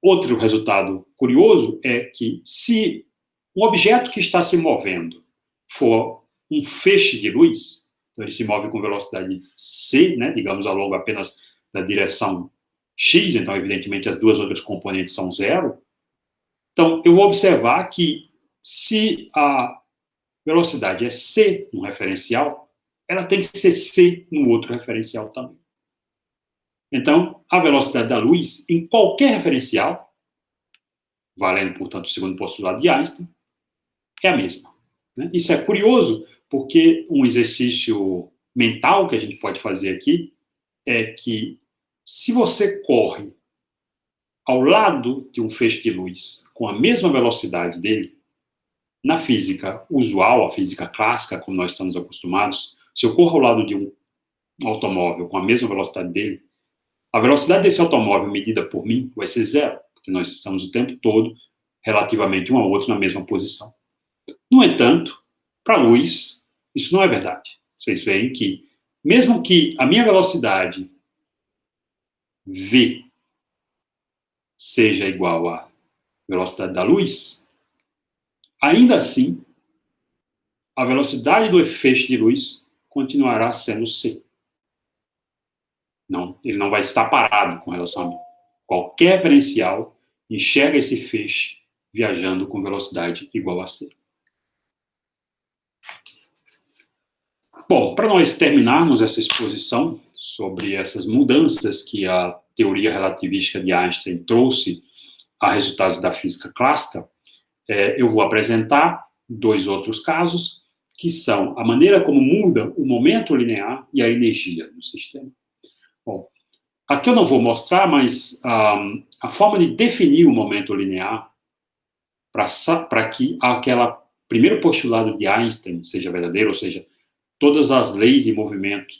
[SPEAKER 1] Outro resultado curioso é que, se um objeto que está se movendo for um feixe de luz, então ele se move com velocidade c, né, digamos, ao longo apenas da direção x, então, evidentemente, as duas outras componentes são zero. Então, eu vou observar que, se a velocidade é c no referencial, ela tem que ser c no outro referencial também. Então, a velocidade da luz, em qualquer referencial, valendo, portanto, o segundo postulado de Einstein, é a mesma. Né? Isso é curioso, porque um exercício mental que a gente pode fazer aqui é que, se você corre ao lado de um feixe de luz com a mesma velocidade dele, na física usual, a física clássica, como nós estamos acostumados, se eu corro ao lado de um automóvel com a mesma velocidade dele, a velocidade desse automóvel medida por mim vai ser zero, porque nós estamos o tempo todo relativamente um ao outro na mesma posição. No entanto, para a luz, isso não é verdade. Vocês veem que, mesmo que a minha velocidade v seja igual à velocidade da luz, ainda assim, a velocidade do feixe de luz continuará sendo c. Não, ele não vai estar parado com relação a mim. Qualquer referencial enxerga esse feixe viajando com velocidade igual a c. Bom, para nós terminarmos essa exposição sobre essas mudanças que a teoria relativística de Einstein trouxe a resultados da física clássica, eu vou apresentar dois outros casos, que são a maneira como muda o momento linear e a energia no sistema. Bom, aqui eu não vou mostrar, mas a forma de definir o momento linear para que aquela primeiro postulado de Einstein seja verdadeiro, ou seja, todas as leis de movimento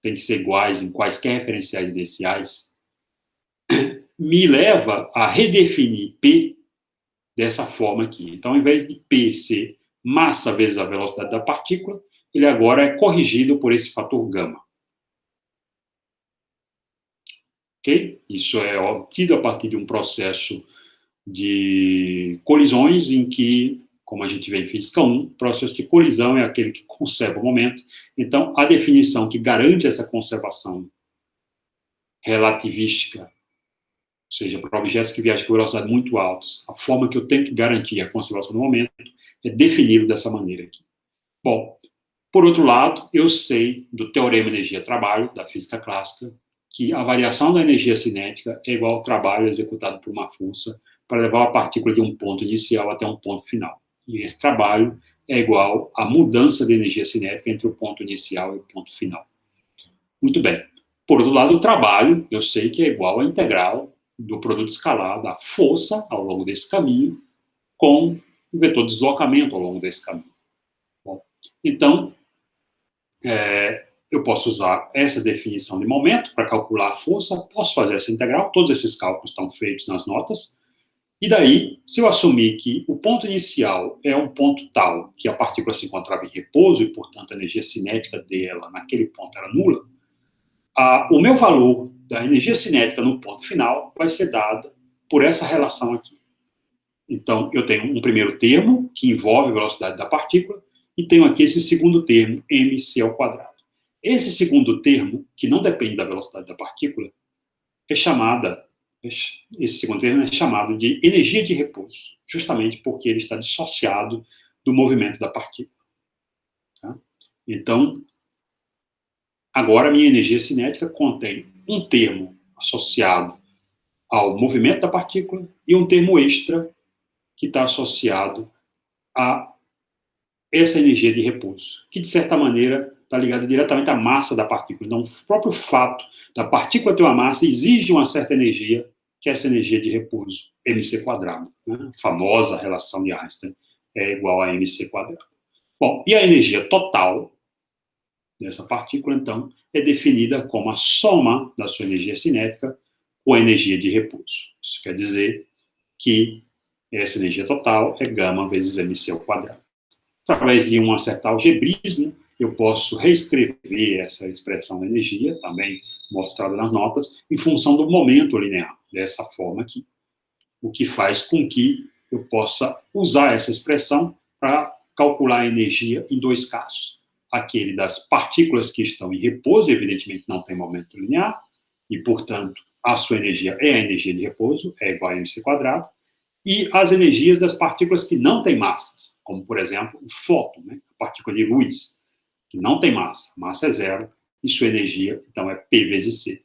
[SPEAKER 1] têm que ser iguais em quaisquer referenciais iniciais, me leva a redefinir P dessa forma aqui. Então, ao invés de P ser massa vezes a velocidade da partícula, ele agora é corrigido por esse fator gama. Ok? Isso é obtido a partir de um processo de colisões em que, como a gente vê em Física 1, o processo de colisão é aquele que conserva o momento. Então, a definição que garante essa conservação relativística, ou seja, para objetos que viajam com velocidade muito altas, a forma que eu tenho que garantir a conservação do momento é definido dessa maneira aqui. Bom, por outro lado, eu sei do teorema energia-trabalho, da física clássica, que a variação da energia cinética é igual ao trabalho executado por uma força para levar a partícula de um ponto inicial até um ponto final. E esse trabalho é igual à mudança de energia cinética entre o ponto inicial e o ponto final. Muito bem. Por outro lado, o trabalho, eu sei que é igual à integral do produto escalar da força ao longo desse caminho com o vetor de deslocamento ao longo desse caminho. Bom, então, eu posso usar essa definição de momento para calcular a força, posso fazer essa integral, todos esses cálculos estão feitos nas notas, e daí, se eu assumir que o ponto inicial é um ponto tal que a partícula se encontrava em repouso e, portanto, a energia cinética dela naquele ponto era nula, o meu valor da energia cinética no ponto final vai ser dado por essa relação aqui. Então, eu tenho um primeiro termo, que envolve a velocidade da partícula, e tenho aqui esse segundo termo, mc ao quadrado. Esse segundo termo, que não depende da velocidade da partícula, esse segundo termo é chamado de energia de repouso, justamente porque ele está dissociado do movimento da partícula. Tá? Então, agora a minha energia cinética contém um termo associado ao movimento da partícula e um termo extra que está associado a essa energia de repouso, que de certa maneira está ligada diretamente à massa da partícula. Então, o próprio fato da partícula ter uma massa exige uma certa energia, que é essa energia de repouso, mc quadrado. Né? A famosa relação de Einstein é igual a mc quadrado. Bom, e a energia total dessa partícula, então, é definida como a soma da sua energia cinética com a energia de repouso. Isso quer dizer que essa energia total é gama vezes mc ao quadrado. Através de um certo algebrismo, eu posso reescrever essa expressão da energia, também mostrada nas notas, em função do momento linear, dessa forma aqui. O que faz com que eu possa usar essa expressão para calcular a energia em dois casos. Aquele das partículas que estão em repouso, evidentemente não tem momento linear, e, portanto, a sua energia é a energia de repouso, é igual a mc quadrado, e as energias das partículas que não têm massas, como, por exemplo, o fóton, né? A partícula de luz, que não tem massa é zero, e sua energia, então, é P vezes C.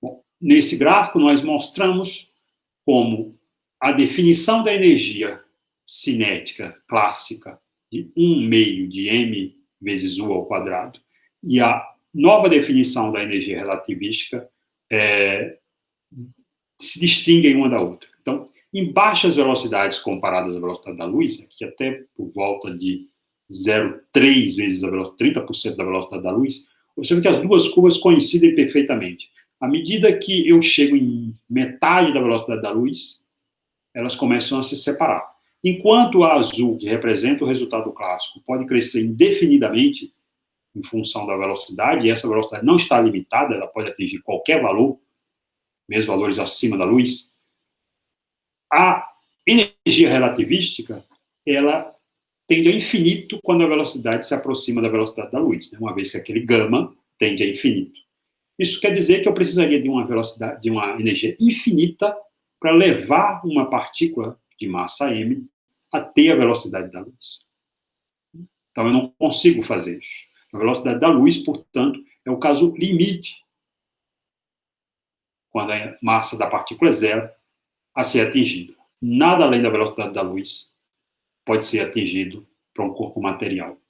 [SPEAKER 1] Bom, nesse gráfico, nós mostramos como a definição da energia cinética clássica de 1/2 de m vezes u ao quadrado e a nova definição da energia relativística se distinguem uma da outra. Então, em baixas velocidades comparadas à velocidade da luz, aqui até por volta de 0,3 vezes a velocidade, 30% da velocidade da luz, observe que as duas curvas coincidem perfeitamente. À medida que eu chego em metade da velocidade da luz, elas começam a se separar. Enquanto a azul, que representa o resultado clássico, pode crescer indefinidamente em função da velocidade, e essa velocidade não está limitada, ela pode atingir qualquer valor, mesmo valores acima da luz, a energia relativística, ela tende ao infinito quando a velocidade se aproxima da velocidade da luz, né? Uma vez que aquele gama tende a infinito. Isso quer dizer que eu precisaria de uma velocidade, de uma energia infinita para levar uma partícula de massa m até a velocidade da luz. Então, eu não consigo fazer isso. A velocidade da luz, portanto, é o caso limite, quando a massa da partícula é zero, a ser atingida. Nada além da velocidade da luz pode ser atingido para um corpo material.